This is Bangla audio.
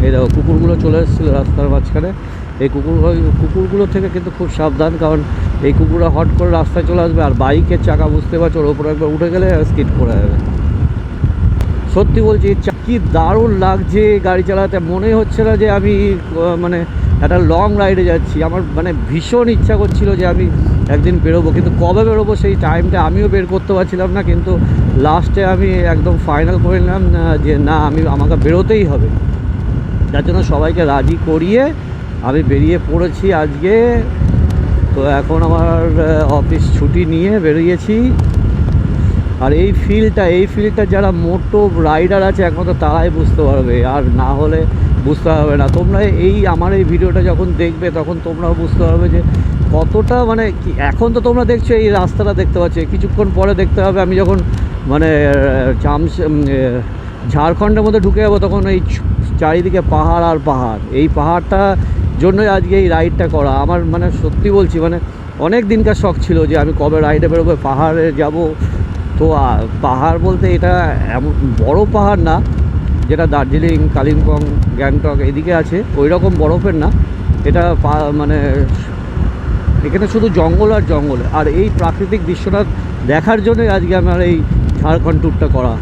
এই দেখো কুকুরগুলো চলে এসেছিলো রাস্তার মাঝখানে। এই কুকুরগুলো থেকে কিন্তু খুব সাবধান, কারণ এই কুকুররা হট করে রাস্তায় চলে আসবে, আর বাইকের চাকা বুঝতে পারছো ওর ওপরে একবার উঠে গেলে স্কিড করে যাবে। সত্যি বলছি কি দারুণ লাগছে গাড়ি চালাতে, মনে হচ্ছে না যে আমি মানে একটা লং রাইডে যাচ্ছি। আমার মানে ভীষণ ইচ্ছা করছিল যে আমি একদিন বেরোবো, কিন্তু কবে বেরোবো সেই টাইমটা আমিও বের করতে পারছিলাম না। কিন্তু লাস্টে আমি একদম ফাইনাল করে নিলাম যে না, আমাকে বেরোতেই হবে। যার জন্য সবাইকে রাজি করিয়ে আমি বেরিয়ে পড়েছি আজকে। তো এখন আমার অফিস ছুটি নিয়ে বেরিয়েছি। আর এই ফিলটা যারা মোটো রাইডার আছে একমাত্র তারাই বুঝতে পারবে, আর না হলে বুঝতে পারবে না। তোমরা আমার এই ভিডিওটা যখন দেখবে তখন তোমরাও বুঝতে পারবে যে কতটা মানে কি। এখন তো তোমরা দেখছো এই রাস্তাটা দেখতে পাচ্ছ, কিছুক্ষণ পরে দেখতে হবে আমি যখন মানে ঝাড়খণ্ডের মধ্যে ঢুকে যাবো, তখন এই চারিদিকে পাহাড় আর পাহাড়। এই পাহাড়টা জন্যই আজকে এই রাইডটা করা। আমার মানে সত্যি বলছি, মানে অনেক দিনকার শখ ছিল যে আমি কবে রাইডে বেরোবো, পাহাড়ে যাব। তো পাহাড় বলতে এটা এমন বড় পাহাড় না, যেটা দার্জিলিং, কালিম্পং, গ্যাংটক এদিকে আছে ওই রকম বরফের না। এটা মানে এখানে শুধু জঙ্গল আর জঙ্গল, আর এই প্রাকৃতিক দৃশ্যটা দেখার জন্যই আজকে আমার এই ঝাড়খণ্ড ট্যুরটা করা।